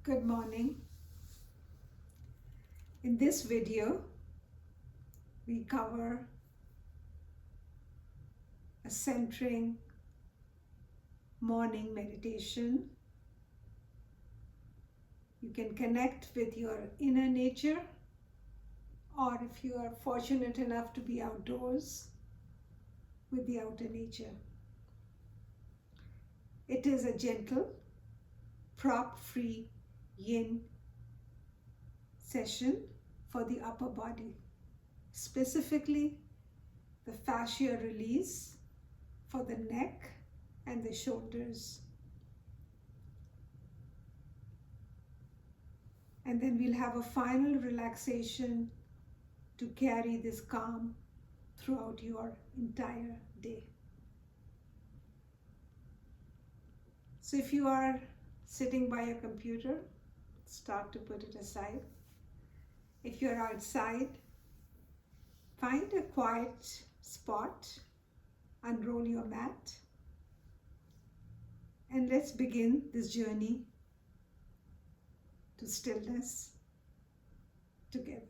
Good morning. In this video, we cover a centering morning meditation. You can connect with your inner nature, or if you are fortunate enough to be outdoors, with the outer nature. It is a gentle, prop-free yin session for the upper body, specifically the fascia release for the neck and the shoulders. And then we'll have a final relaxation to carry this calm throughout your entire day. So if you are sitting by your computer, start to put it aside. If you're outside, find a quiet spot, unroll your mat, and let's begin this journey to stillness together.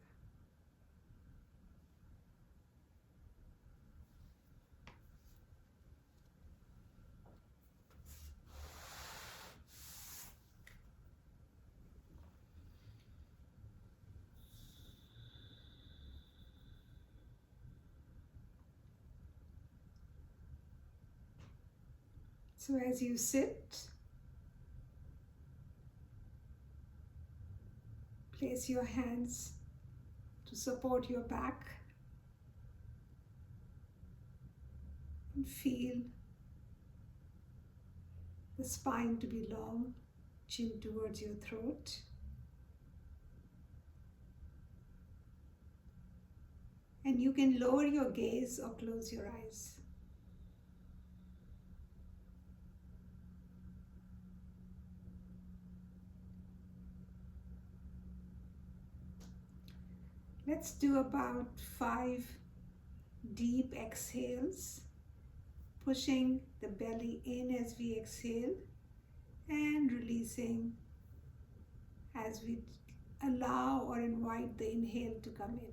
So as you sit, place your hands to support your back and feel the spine to be long, chin towards your throat. And you can lower your gaze or close your eyes. Let's do about 5 deep exhales, pushing the belly in as we exhale and releasing as we allow or invite the inhale to come in.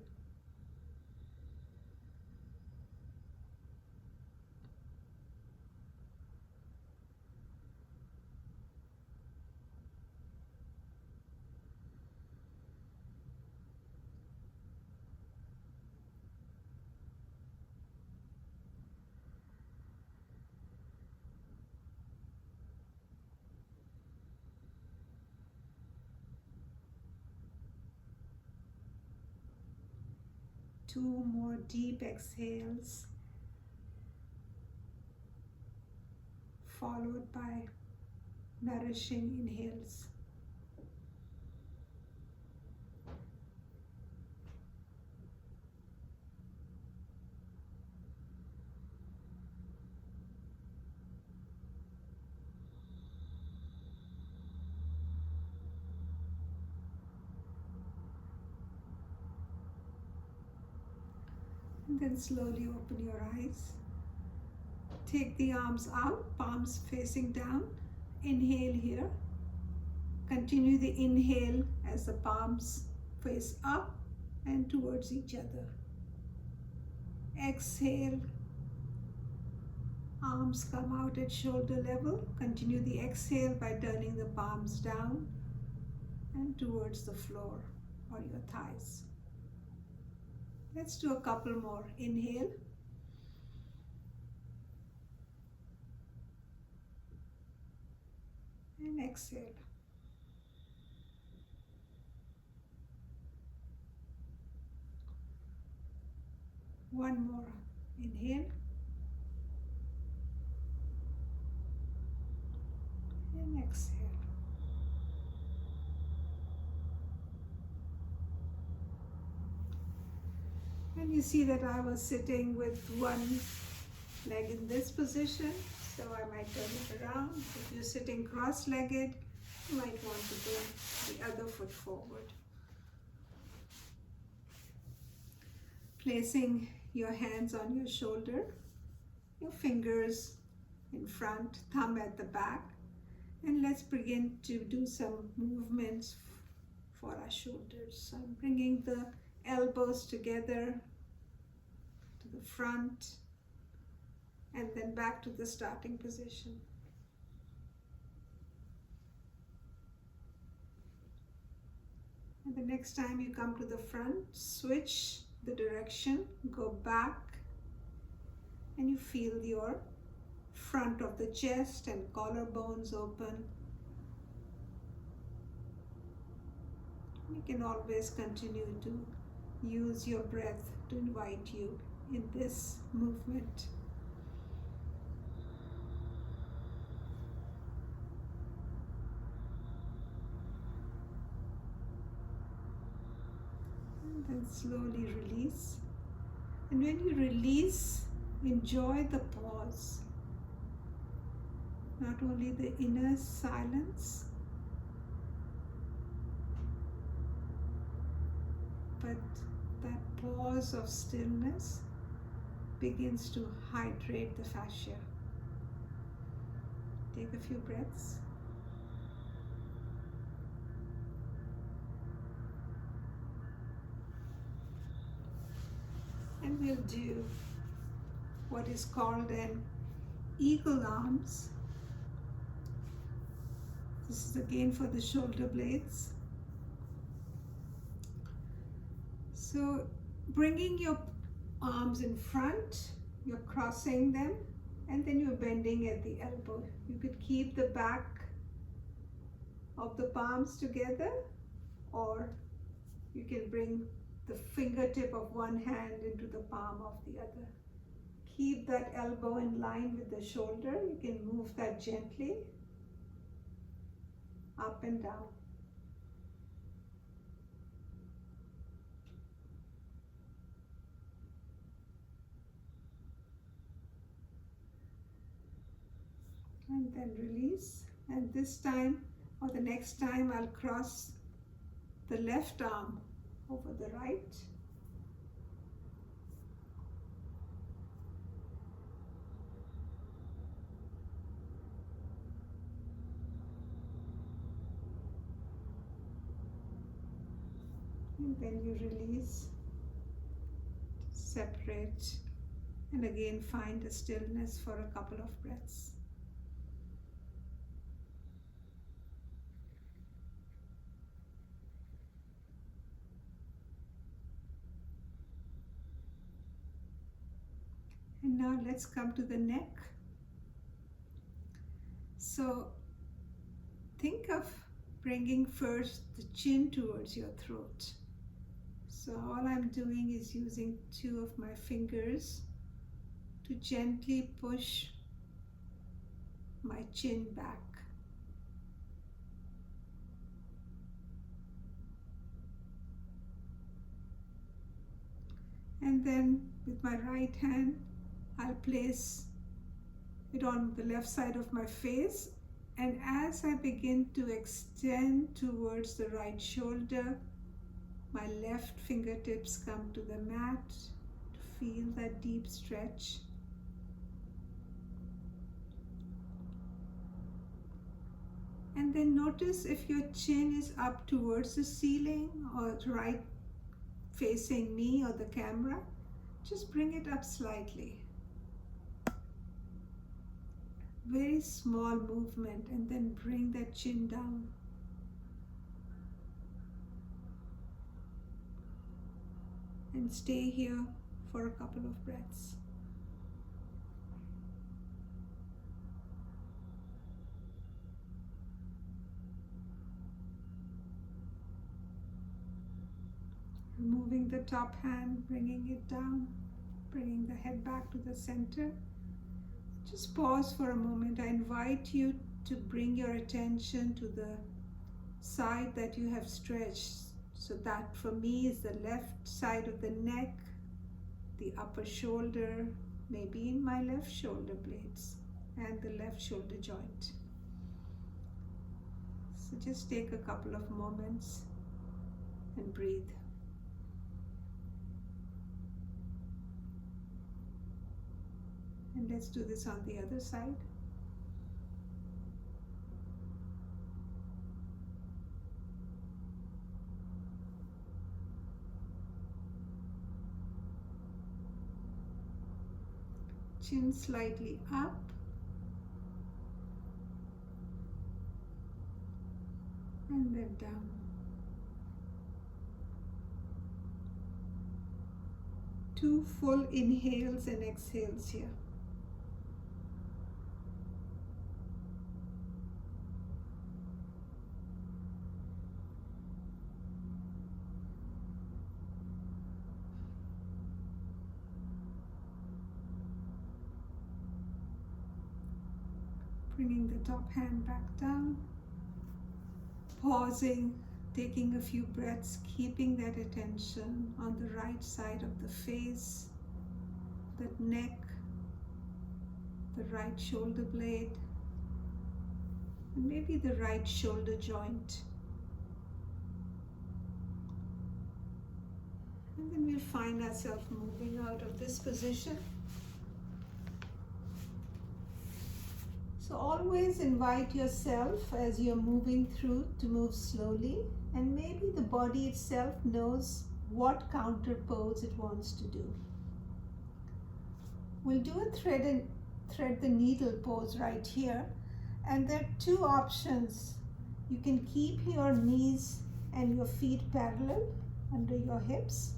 Two more deep exhales, followed by nourishing inhales. And then slowly open your eyes. Take the arms out, palms facing down. Inhale here. Continue the inhale as the palms face up and towards each other. Exhale. Arms come out at shoulder level. Continue the exhale by turning the palms down and towards the floor or your thighs. Let's do a couple more. Inhale. And exhale. One more. Inhale. And exhale. And you see that I was sitting with one leg in this position, so I might turn it around. If you're sitting cross-legged, you might want to bring the other foot forward. Placing your hands on your shoulder, your fingers in front, thumb at the back, And let's begin to do some movements for our shoulders. So I'm bringing the elbows together to the front and then back to the starting position. And the next time you come to the front, switch the direction, go back, and you feel your front of the chest and collarbones open. You can always continue to use your breath to invite you in this movement. And then slowly release. And when you release, enjoy the pause. Not only the inner silence, but that pause of stillness begins to hydrate the fascia. Take a few breaths. And we'll do what is called an eagle arms. This is again for the shoulder blades. So bringing your arms in front, you're crossing them, and then you're bending at the elbow. You could keep the back of the palms together, or you can bring the fingertip of one hand into the palm of the other. Keep that elbow in line with the shoulder. You can move that gently up and down. And then release. And this time, or the next time, I'll cross the left arm over the right. And then you release, separate, and again find a stillness for a couple of breaths. And now let's come to the neck. So think of bringing first the chin towards your throat. So all I'm doing is using two of my fingers to gently push my chin back. And then with my right hand, I'll place it on the left side of my face. And as I begin to extend towards the right shoulder, my left fingertips come to the mat to feel that deep stretch. And then notice if your chin is up towards the ceiling or right facing me or the camera, just bring it up slightly. Very small movement, and then bring that chin down. And stay here for a couple of breaths. Removing the top hand, bringing it down, bringing the head back to the center. Just pause for a moment. I invite you to bring your attention to the side that you have stretched. So that for me is the left side of the neck, the upper shoulder, maybe in my left shoulder blades, and the left shoulder joint. So just take a couple of moments and breathe. And let's do this on the other side. chin slightly up. And then down. 2 full inhales and exhales here. Bringing the top hand back down. Pausing, taking a few breaths, keeping that attention on the right side of the face, the neck, the right shoulder blade, and maybe the right shoulder joint. And then we'll find ourselves moving out of this position. So always invite yourself as you're moving through to move slowly, and maybe the body itself knows what counter pose it wants to do. We'll do a thread the needle pose right here, and there are 2 options. You can keep your knees and your feet parallel under your hips,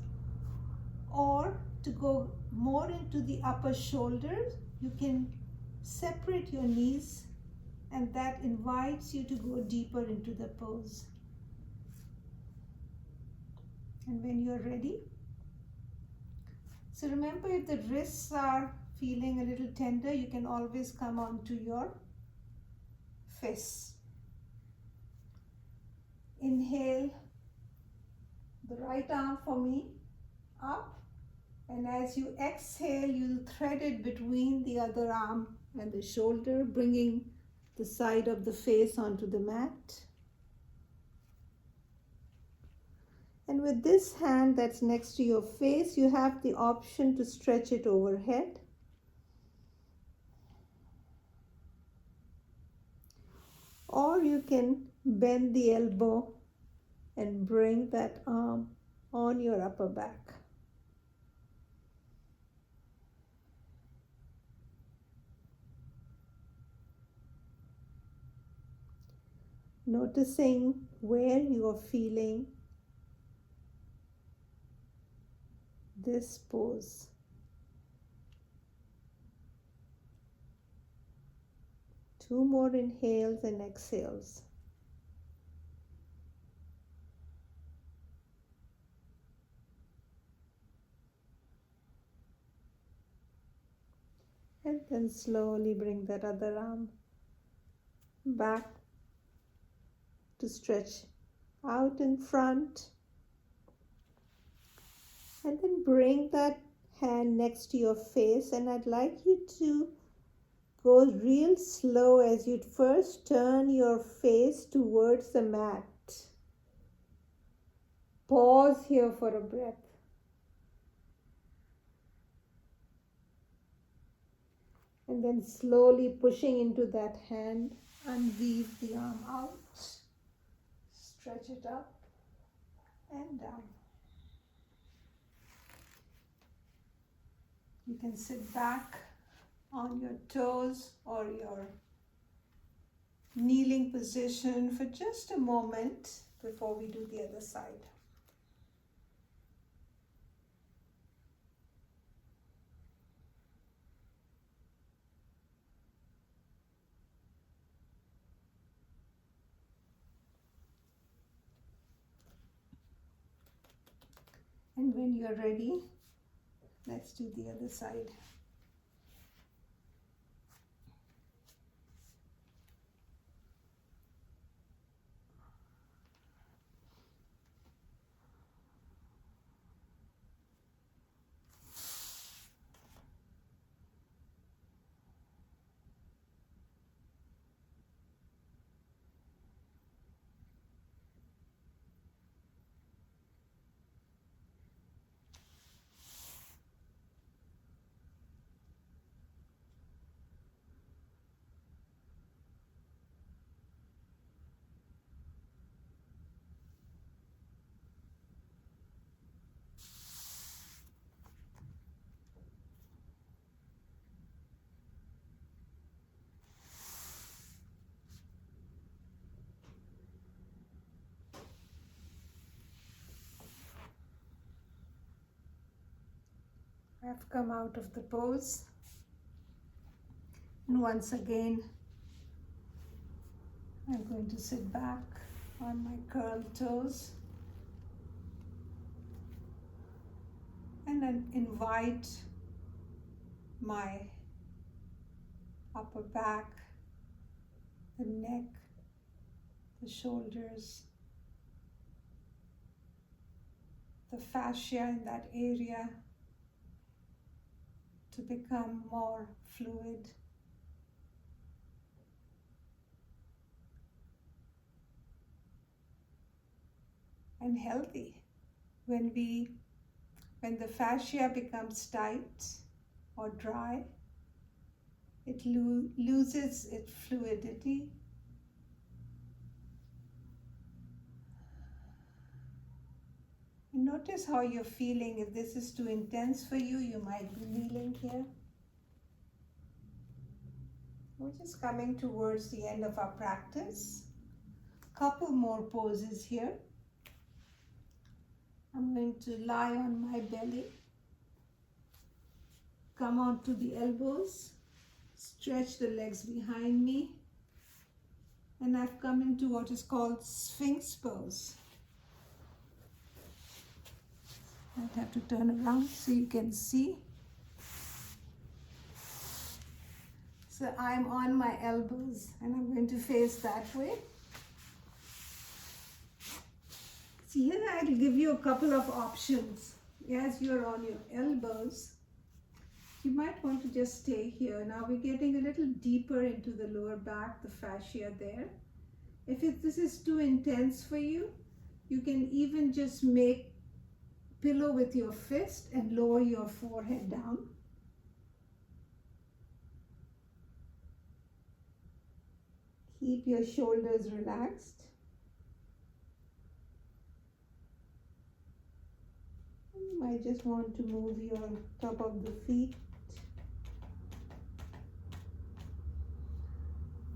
or to go more into the upper shoulders, you can separate your knees, and that invites you to go deeper into the pose. And when you're ready, so remember, if the wrists are feeling a little tender, you can always come onto your fists. Inhale the right arm for me up, and as you exhale, you'll thread it between the other arm and the shoulder, bringing the side of the face onto the mat. And with this hand that's next to your face, you have the option to stretch it overhead. Or you can bend the elbow and bring that arm on your upper back. Noticing where you are feeling this pose. Two more inhales and exhales. And then slowly bring that other arm back to stretch out in front. And then bring that hand next to your face, and I'd like you to go real slow as you first turn your face towards the mat. Pause here for a breath. And then slowly pushing into that hand, unweave the arm out, stretch it up and down. You can sit back on your toes or your kneeling position for just a moment before we do the other side. And when you're ready, let's do the other side. I've come out of the pose. And once again, I'm going to sit back on my curled toes and then invite my upper back, the neck, the shoulders, the fascia in that area to become more fluid. And healthy. When the fascia becomes tight or dry, it loses its fluidity. And notice how you're feeling. If this is too intense for you, you might be kneeling here. We're just coming towards the end of our practice. Couple more poses here. I'm going to lie on my belly, come out to the elbows, stretch the legs behind me, and I've come into what is called Sphinx pose. I'd have to turn around so you can see. So I'm on my elbows and I'm going to face that way. See, here I'll give you a couple of options. As you're on your elbows, you might want to just stay here. Now we're getting a little deeper into the lower back, the fascia there. If this is too intense for you, you can even just make pillow with your fist and lower your forehead down. Keep your shoulders relaxed. You might just want to move your top of the feet.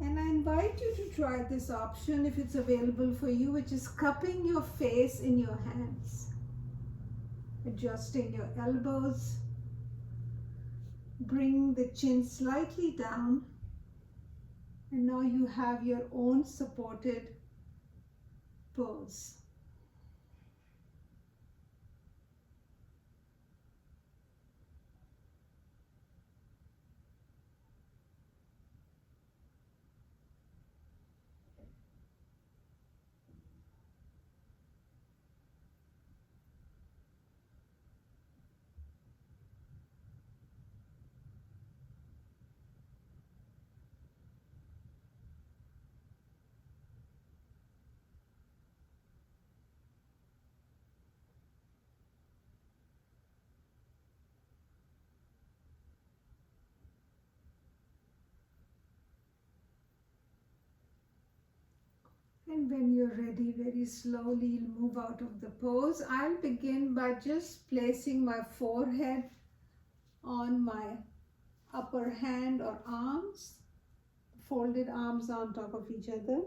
And I invite you to try this option if it's available for you, which is cupping your face in your hands. Adjusting your elbows. Bring the chin slightly down. And now you have your own supported pose. And when you're ready, very slowly move out of the pose. I'll begin by just placing my forehead on my upper hand or arms, folded arms on top of each other.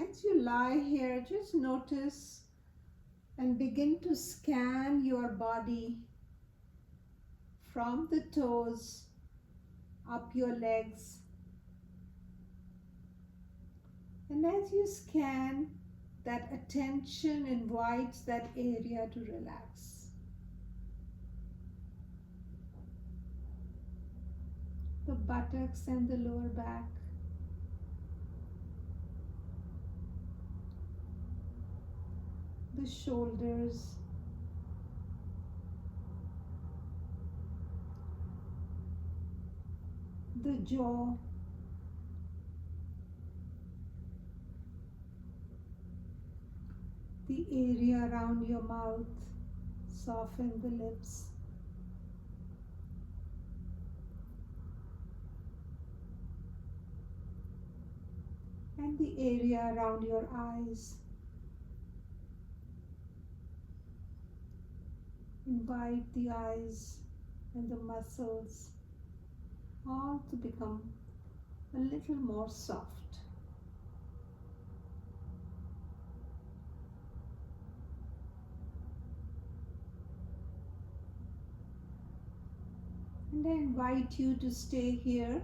As you lie here, just notice and begin to scan your body from the toes up your legs. And as you scan, that attention invites that area to relax. The buttocks and the lower back. The shoulders. The jaw. The area around your mouth. Soften the lips. and the area around your eyes. Invite the eyes and the muscles all to become a little more soft. And I invite you to stay here,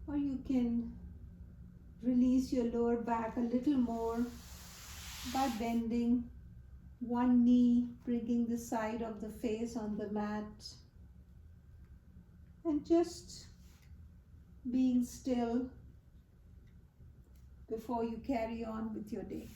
or you can release your lower back a little more by bending one knee, bringing the side of the face on the mat, and just being still before you carry on with your day.